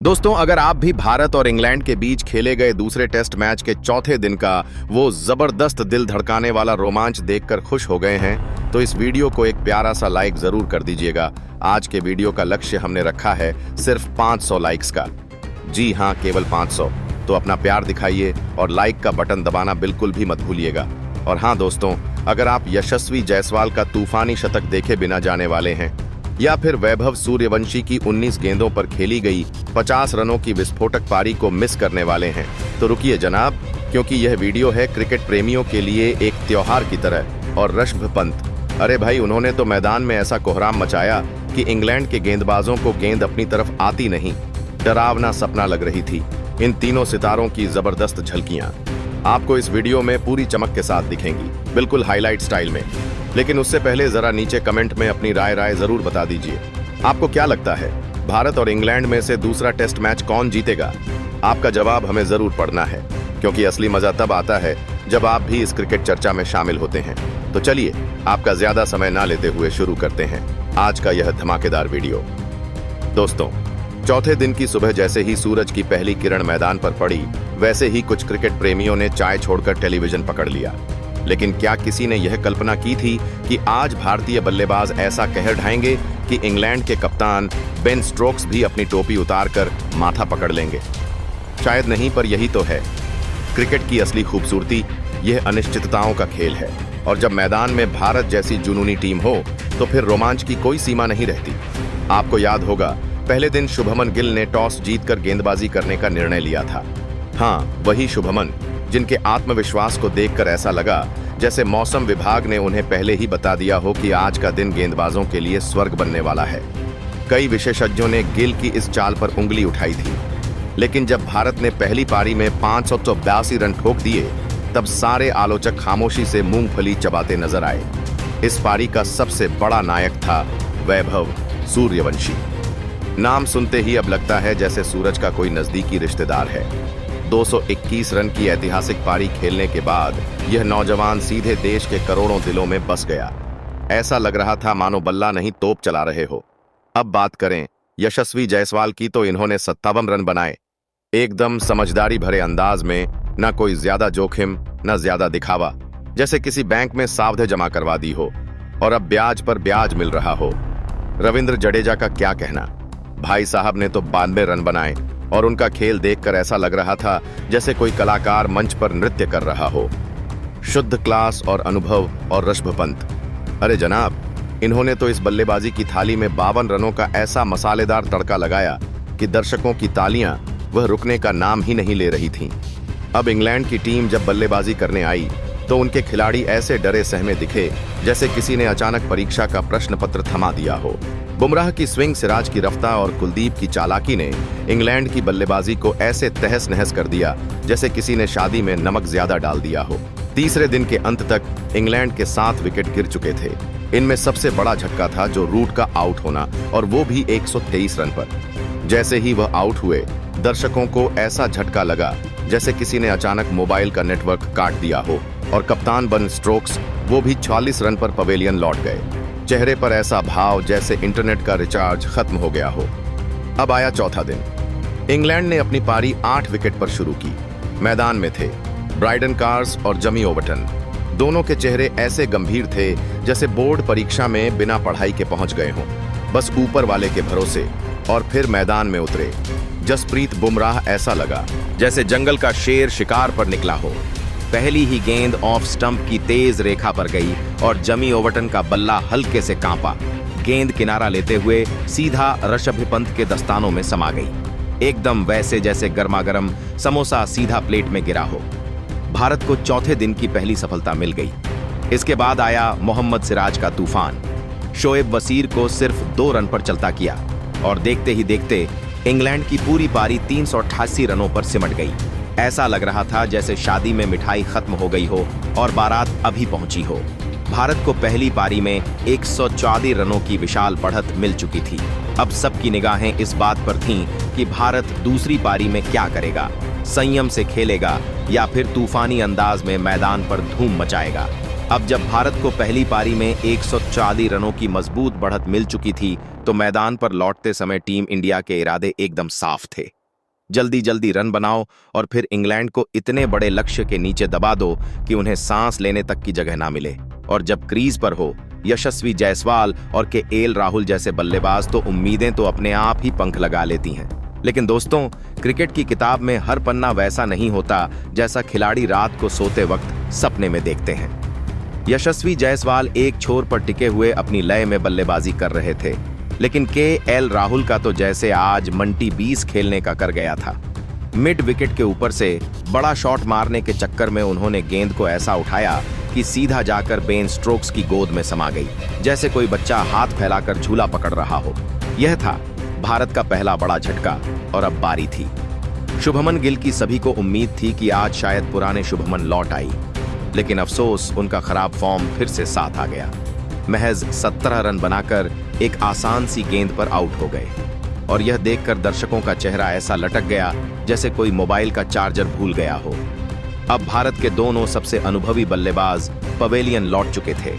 दोस्तों, अगर आप भी भारत और इंग्लैंड के बीच खेले गए दूसरे टेस्ट मैच के चौथे दिन का वो जबरदस्त दिल धड़काने वाला रोमांच देखकर खुश हो गए हैं, तो इस वीडियो को एक प्यारा सा लाइक जरूर कर दीजिएगा। आज के वीडियो का लक्ष्य हमने रखा है सिर्फ 500 लाइक्स का। जी हाँ, केवल 500। तो अपना प्यार दिखाइए और लाइक का बटन दबाना बिल्कुल भी मत भूलिएगा। और हाँ दोस्तों, अगर आप यशस्वी जायसवाल का तूफानी शतक देखे बिना जाने वाले हैं या फिर वैभव सूर्यवंशी की 19 गेंदों पर खेली गई 50 रनों की विस्फोटक पारी को मिस करने वाले हैं, तो रुकिए जनाब, क्योंकि यह वीडियो है क्रिकेट प्रेमियों के लिए एक त्योहार की तरह। और ऋषभ पंत, अरे भाई, उन्होंने तो मैदान में ऐसा कोहराम मचाया कि इंग्लैंड के गेंदबाजों को गेंद अपनी तरफ आती नहीं, डरावना सपना लग रही थी। इन तीनों सितारों की जबरदस्त झलकियां आपको इस वीडियो में पूरी चमक के साथ दिखेंगी, बिल्कुल हाईलाइट स्टाइल में। लेकिन उससे पहले जरा नीचे कमेंट में अपनी राय जरूर बता दीजिए। आपको क्या लगता है, भारत और इंग्लैंड में से दूसरा टेस्ट मैच कौन जीतेगा? आपका जवाब हमें जरूर पढ़ना है, क्योंकि असली मजा तब आता है जब आप भी इस क्रिकेट चर्चा में शामिल होते हैं। तो चलिए, आपका ज्यादा समय ना लेते हुए शुरू करते हैं आज का यह धमाकेदार वीडियो। दोस्तों, चौथे दिन की सुबह जैसे ही सूरज की पहली किरण मैदान पर पड़ी, वैसे ही कुछ क्रिकेट प्रेमियों ने चाय छोड़कर टेलीविजन पकड़ लिया। लेकिन क्या किसी ने यह कल्पना की थी कि आज भारतीय बल्लेबाज ऐसा कहर ढाएंगे कि इंग्लैंड के कप्तान बेन स्टोक्स भी अपनी टोपी उतारकर माथा पकड़ लेंगे? शायद नहीं, पर यही तो है क्रिकेट की असली खूबसूरती। यह अनिश्चितताओं का खेल है, और जब मैदान में भारत जैसी जुनूनी टीम हो तो फिर रोमांच की कोई सीमा नहीं रहती। आपको याद होगा, पहले दिन शुभमन गिल ने टॉस जीतकर गेंदबाजी करने का निर्णय लिया था। हाँ, वही शुभमन जिनके आत्मविश्वास को देखकर ऐसा लगा जैसे मौसम विभाग ने उन्हें पहले ही बता दिया हो कि आज का दिन गेंदबाजों के लिए स्वर्ग बनने वाला है। कई विशेषज्ञों ने गिल की इस चाल पर उंगली उठाई थी, लेकिन जब भारत ने पहली पारी में 582 रन ठोक दिए, तब सारे आलोचक खामोशी से मूंगफली चबाते नजर आए। इस पारी का सबसे बड़ा नायक था वैभव सूर्यवंशी। नाम सुनते ही अब लगता है जैसे सूरज का कोई नजदीकी रिश्तेदार है। 221 रन की ऐतिहासिक पारी खेलने के बाद यह नौजवान सीधे देश के करोड़ों दिलों में बस गया। ऐसा लग रहा था मानो बल्ला नहीं तोप चला रहे हो। अब बात करें यशस्वी जायसवाल की, तो इन्होंने 57 रन बनाए, एकदम समझदारी भरे अंदाज में। न कोई ज्यादा जोखिम, न ज्यादा दिखावा, जैसे किसी बैंक में सावधे जमा करवा दी हो और अब ब्याज पर ब्याज मिल रहा हो। रविंद्र जडेजा का क्या कहना, भाई साहब ने तो 92 रन बनाए और उनका खेल देखकर ऐसा लग रहा था जैसे कोई कलाकार मंच पर नृत्य कर रहा हो। शुद्ध क्लास और अनुभव। और ऋषभ पंत, अरे जनाब, इन्होंने तो इस बल्लेबाजी की थाली में 52 रनों का ऐसा मसालेदार तड़का लगाया कि दर्शकों की तालियां वह रुकने का नाम ही नहीं ले रही थीं। अब इंग्लैंड की टीम जब बल्लेबाजी करने आई तो उनके खिलाड़ी ऐसे डरे सहमे दिखे जैसे किसी ने अचानक परीक्षा का प्रश्न पत्र थमा दिया हो। बुमराह की स्विंग, सिराज की रफ्तार और कुलदीप की चालाकी ने इंग्लैंड की बल्लेबाजी को ऐसे तहस नहस कर दिया जैसे किसी ने शादी में नमक ज्यादा डाल दिया हो। तीसरे दिन के अंत तक इंग्लैंड के 7 विकेट गिर चुके थे। इनमें सबसे बड़ा झटका था जो रूट का आउट होना, और वो भी 123 रन पर। जैसे ही वह आउट हुए, दर्शकों को ऐसा झटका लगा जैसे किसी ने अचानक मोबाइल का नेटवर्क काट दिया हो, और कप्तान बेन स्टोक्स वो भी 46 रन पर पवेलियन लौट गए। चेहरे पर ऐसा भाव जैसे इंटरनेट का रिचार्ज खत्म हो गया हो। अब आया चौथा दिन। इंग्लैंड ने अपनी पारी 8 विकेट पर शुरू की। मैदान में थे ब्राइडन कार्स और जमी ओवटन। दोनों के चेहरे ऐसे गंभीर थे जैसे बोर्ड परीक्षा में बिना पढ़ाई के पहुंच गए हों, बस ऊपर वाले के भरोसे। और फिर मैदान में उतरे जसप्रीत बुमराह। ऐसा लगा जैसे जंगल का शेर शिकार पर निकला हो। पहली ही गेंद ऑफ स्टंप की तेज रेखा पर गई और जमी ओवटन का बल्ला हल्के से कांपा। गेंद किनारा लेते हुए सीधा ऋषभ पंत के दस्तानों में समा गई, एकदम वैसे जैसे गर्मागर्म समोसा सीधा प्लेट में गिरा हो। भारत को चौथे दिन की पहली सफलता मिल गई। इसके बाद आया मोहम्मद सिराज का तूफान। शोएब वसीर को सिर्फ 2 रन पर चलता किया, और देखते ही देखते इंग्लैंड की पूरी पारी 388 रनों पर सिमट गई। ऐसा लग रहा था जैसे शादी में मिठाई खत्म हो गई हो और बारात अभी पहुंची हो। भारत को पहली पारी में 114 रनों की विशाल बढ़त मिल चुकी थी। अब सबकी निगाहें इस बात पर थीं कि भारत दूसरी पारी में क्या करेगा, संयम से खेलेगा या फिर तूफानी अंदाज में मैदान पर धूम मचाएगा। अब जब भारत को पहली पारी में 140 रनों की मजबूत बढ़त मिल चुकी थी तो मैदान पर लौटते समय टीम इंडिया के इरादे एकदम साफ थे। जल्दी जल्दी रन बनाओ और फिर इंग्लैंड को इतने बड़े लक्ष्य के नीचे दबा दो कि उन्हें सांस लेने तक की जगह ना मिले। और जब क्रीज पर हो यशस्वी जायसवाल और केएल राहुल जैसे बल्लेबाज तो उम्मीदें तो अपने आप ही पंख लगा लेती हैं। लेकिन दोस्तों, क्रिकेट की किताब में हर पन्ना वैसा नहीं होता जैसा खिलाड़ी रात को सोते वक्त सपने में देखते हैं। यशस्वी जायसवाल एक छोर पर टिके हुए अपनी लय में बल्लेबाजी कर रहे थे, लेकिन केएल राहुल का तो जैसे आज मंटी 20 खेलने का कर गया था। मिड विकेट के ऊपर से बड़ा शॉट मारने के चक्कर में उन्होंने गेंद को ऐसा उठाया कि सीधा जाकर बेन स्टोक्स की गोद में समा गई, जैसे कोई बच्चा हाथ फैलाकर झूला पकड़ रहा हो। यह था भारत का पहला बड़ा झटका और अब बारी थी। शुभमन गिल की सभी को उम्मीद थी कि आज शायद पुराने शुभमन लौट आई, लेकिन अफसोस उनका खराब फॉर्म फिर से साथ आ गया। महज 17 रन बनाकर एक आसान सी गेंद पर आउट हो गए और यह देखकर दर्शकों का चेहरा ऐसा लटक गया जैसे कोई मोबाइल का चार्जर भूल गया हो। अब भारत के दोनों सबसे अनुभवी बल्लेबाज पवेलियन लौट चुके थे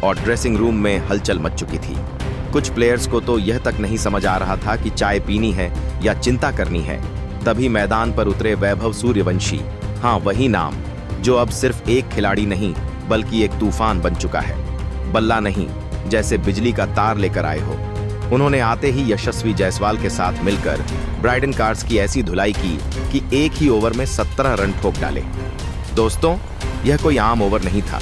और ड्रेसिंग रूम में हलचल मच चुकी थी। कुछ प्लेयर्स को तो यह तक नहीं समझ आ रहा था कि चाय पीनी है या चिंता करनी है। तभी मैदान पर उतरे वैभव सूर्यवंशी, हाँ वही नाम जो अब सिर्फ एक खिलाड़ी नहीं बल्कि एक तूफान बन चुका है। बल्ला नहीं, जैसे बिजली का तार लेकर आए हो। उन्होंने आते ही यशस्वी जायसवाल के साथ मिलकर ब्राइडन कार्ड्स की ऐसी धुलाई की कि एक ही ओवर में 17 रन ठोक डाले। दोस्तों, यह कोई आम ओवर नहीं था,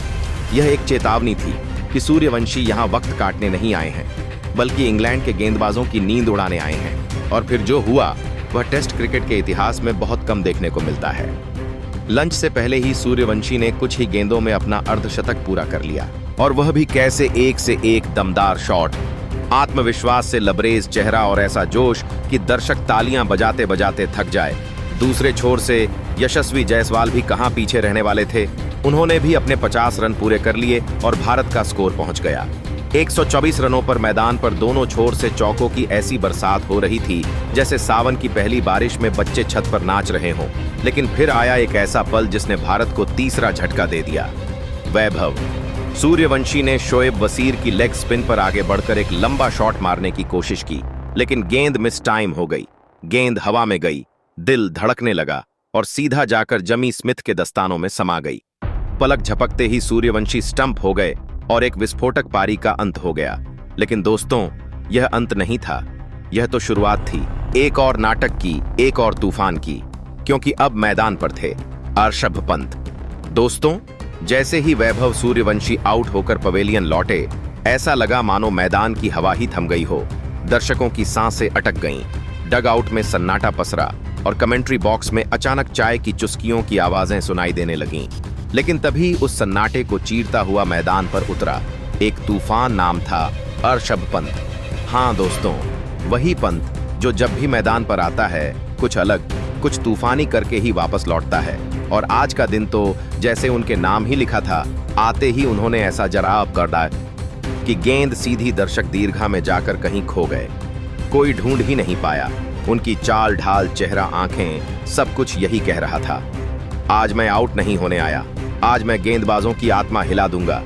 यह एक चेतावनी थी कि सूर्यवंशी यहाँ वक्त काटने नहीं आए हैं बल्कि इंग्लैंड के गेंदबाजों की नींद उड़ाने आए हैं। और फिर जो हुआ वह टेस्ट क्रिकेट के इतिहास में बहुत कम देखने को मिलता है। लंच से पहले ही सूर्यवंशी ने कुछ ही गेंदों में अपना अर्धशतक पूरा कर लिया, और वह भी कैसे, एक से एक दमदार शॉट, आत्मविश्वास से लबरेज चेहरा और ऐसा जोश कि दर्शक तालियां बजाते बजाते थक जाए। दूसरे छोर से यशस्वी जायसवाल भी कहां पीछे रहने वाले थे। उन्होंने भी अपने 50 रन पूरे कर लिए और भारत का स्कोर पहुंच गया 124 रनों पर। मैदान पर दोनों छोर से चौकों की ऐसी बरसात हो रही थी जैसे सावन की पहली बारिश में बच्चे छत पर नाच रहे हों। लेकिन फिर आया एक ऐसा पल जिसने भारत को तीसरा झटका दे दिया। वैभव सूर्यवंशी ने शोएब वसीर की लेग स्पिन पर आगे बढ़कर एक लंबा शॉट मारने की कोशिश की, लेकिन गेंद मिस टाइम हो गई। गेंद हवा में गई, दिल धड़कने लगा और सीधा जाकर जमी स्मिथ के दस्तानों में समा गई। पलक झपकते ही सूर्यवंशी स्टंप हो गए और एक विस्फोटक पारी का अंत हो गया। लेकिन दोस्तों, यह अंत नहीं था, यह तो शुरुआत थी एक और नाटक की, एक और तूफान की, क्योंकि अब मैदान पर थे अर्षभ पंत। दोस्तों, जैसे ही वैभव सूर्यवंशी आउट होकर पवेलियन लौटे, ऐसा लगा मानो मैदान की हवा ही थम गई हो। दर्शकों की सांसें अटक गईं, डग आउट में सन्नाटा पसरा और कमेंट्री बॉक्स में अचानक चाय की चुस्कियों की आवाजें सुनाई देने लगीं। लेकिन तभी उस सन्नाटे को चीरता हुआ मैदान पर उतरा एक तूफान। नाम था अर्षभ पंत। हाँ दोस्तों, वही पंत जो जब भी मैदान पर आता है कुछ अलग, कुछ तूफानी करके ही वापस लौटता है। और आज का दिन तो जैसे उनके नाम ही लिखा था, आते ही उन्होंने ऐसा जराब कर डाला कि गेंद सीधी दर्शक दीर्घा में जाकर कहीं खो गए। कोई ढूंढ ही नहीं पाया। उनकी चाल ढाल, चेहरा, आंखें, सब कुछ यही कह रहा था, आज मैं आउट नहीं होने आया, आज मैं गेंदबाजों की आत्मा हिला दूंगा।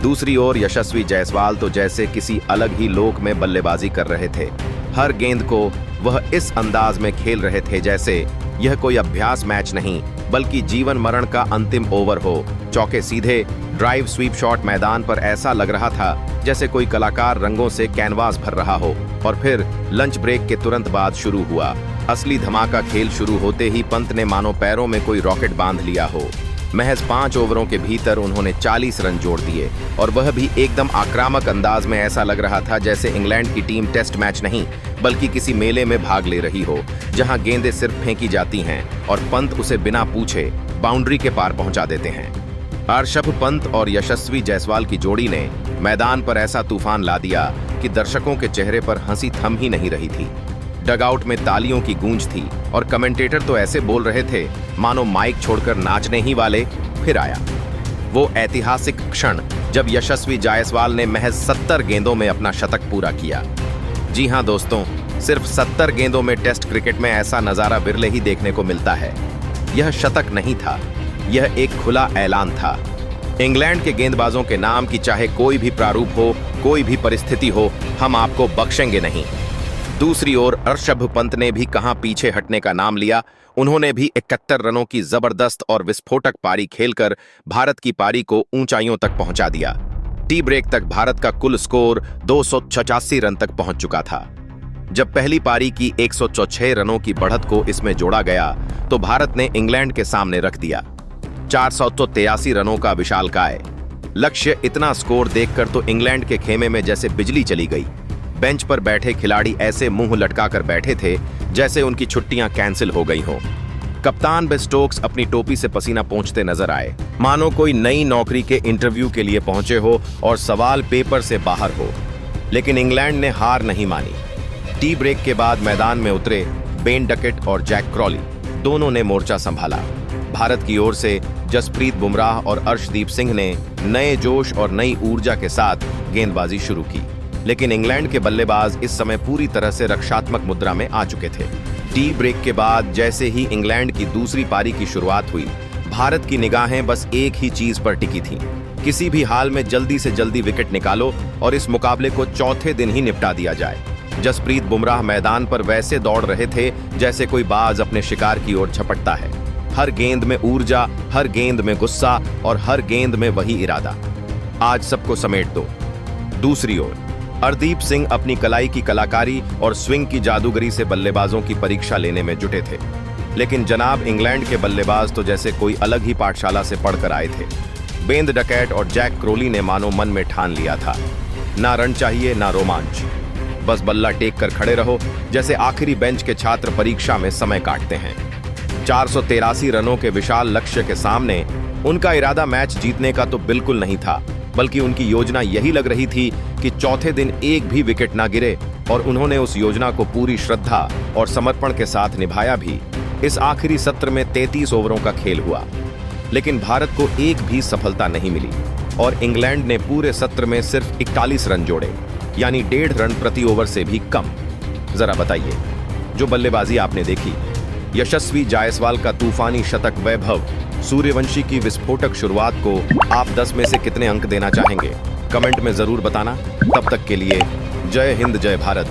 दूसरी ओर यशस्वी जायसवाल तो जैसे किसी अलग ही लोक में बल्लेबाजी कर रहे थे। हर गेंद को वह इस अंदाज में खेल रहे थे जैसे यह कोई अभ्यास मैच नहीं बल्कि जीवन मरण का अंतिम ओवर हो। चौके सीधे, ड्राइव, स्वीप शॉट, मैदान पर ऐसा लग रहा था जैसे कोई कलाकार रंगों से कैनवास भर रहा हो। और फिर लंच ब्रेक के तुरंत बाद शुरू हुआ असली धमाका। खेल शुरू होते ही पंत ने मानो पैरों में कोई रॉकेट बांध लिया हो। महज 5 ओवरों के भीतर उन्होंने 40 रन जोड़ दिए, और वह भी एकदम आक्रामक अंदाज में। ऐसा लग रहा था जैसे इंग्लैंड की टीम टेस्ट मैच नहीं बल्कि किसी मेले में भाग ले रही हो, जहां गेंदें सिर्फ फेंकी जाती हैं और पंत उसे बिना पूछे बाउंड्री के पार पहुंचा देते हैं। अर्षभ पंत और यशस्वी जायसवाल की जोड़ी ने मैदान पर ऐसा तूफान ला दिया कि दर्शकों के चेहरे पर हंसी थम ही नहीं रही थी। डगआउट में तालियों की गूंज थी और कमेंटेटर तो ऐसे बोल रहे थे मानो माइक छोड़कर नाचने ही वाले। फिर आया वो ऐतिहासिक क्षण जब यशस्वी जायसवाल ने महज 70 गेंदों में अपना शतक पूरा किया। जी हां दोस्तों, सिर्फ 70 गेंदों में टेस्ट क्रिकेट में ऐसा नजारा बिरले ही देखने को मिलता है। यह शतक नहीं था, यह एक खुला ऐलान था। इंग्लैंड के गेंदबाजों के नाम की चाहे कोई भी प्रारूप हो, कोई भी परिस्थिति हो, हम आपको बख्शेंगे नहीं। दूसरी ओर ऋषभ पंत ने भी कहां पीछे हटने का नाम लिया। उन्होंने भी 71 रनों की जबरदस्त और विस्फोटक पारी खेलकर भारत की पारी को ऊंचाइयों तक पहुंचा दिया। टी ब्रेक तक भारत का कुल स्कोर 286 रन तक पहुंच चुका था। जब पहली पारी की 106 रनों की बढ़त को इसमें जोड़ा गया तो भारत ने इंग्लैंड के सामने रख दिया 483 रनों का विशालकाय लक्ष्य। इतना स्कोर देखकर तो इंग्लैंड के खेमे में जैसे बिजली चली गई। बेंच पर बैठे खिलाड़ी ऐसे मुंह लटकाकर बैठे थे जैसे उनकी छुट्टियां कैंसिल हो गई हों। कप्तान बेन स्टोक्स अपनी टोपी से पसीना पोंछते नजर आए, मानो कोई नई नौकरी के इंटरव्यू के लिए पहुंचे हो और सवाल पेपर से बाहर हो। लेकिन इंग्लैंड ने हार नहीं मानी। टी ब्रेक के बाद मैदान में उतरे बेन डकेट और जैक क्रॉली, दोनों ने मोर्चा संभाला। भारत की ओर से जसप्रीत बुमराह और अर्शदीप सिंह ने नए जोश और नई ऊर्जा के साथ गेंदबाजी शुरू की। लेकिन इंग्लैंड के बल्लेबाज इस समय पूरी तरह से रक्षात्मक मुद्रा में आ चुके थे। टी ब्रेक के बाद जैसे ही इंग्लैंड की दूसरी पारी की शुरुआत हुई, भारत की निगाहें बस एक ही चीज पर टिकी थीं। किसी भी हाल में जल्दी से जल्दी विकेट निकालो और इस मुकाबले को चौथे दिन ही निपटा दिया जाए। जसप्रीत बुमराह मैदान पर वैसे दौड़ रहे थे जैसे कोई बाज अपने शिकार की ओर झपटता है। हर गेंद में ऊर्जा, हर गेंद में गुस्सा और हर गेंद में वही इरादा, आज सबको समेट दो। दूसरी ओर हरदीप सिंह अपनी कलाई की कलाकारी और स्विंग की जादूगरी से बल्लेबाजों की परीक्षा लेने में जुटे थे। लेकिन जनाब इंग्लैंड के बल्लेबाज तो जैसे कोई अलग ही पाठशाला से पढ़कर आए थे। बेन डकैट और जैक क्रॉली ने मानो मन में ठान लिया था, ना रन चाहिए ना रोमांच, बस बल्ला टेक कर खड़े रहो, जैसे आखिरी बेंच के छात्र परीक्षा में समय काटते हैं। 483 रनों के विशाल लक्ष्य के सामने उनका इरादा मैच जीतने का तो बिल्कुल नहीं था, बल्कि उनकी योजना यही लग रही थी कि चौथे दिन एक भी विकेट ना गिरे, और उन्होंने उस योजना को पूरी श्रद्धा और समर्पण के साथ निभाया भी। इस आखिरी सत्र में 33 ओवरों का खेल हुआ, लेकिन भारत को एक भी सफलता नहीं मिली और इंग्लैंड ने पूरे सत्र में सिर्फ 41 रन जोड़े, यानी 1.5 रन प्रति ओवर से भी कम। जरा बताइए, जो बल्लेबाजी आपने देखी, यशस्वी जायसवाल का तूफानी शतक वैभव, सूर्यवंशी की विस्फोटक शुरुआत को आप 10 में से कितने अंक देना चाहेंगे? कमेंट में जरूर बताना। तब तक के लिए जय हिंद, जय भारत।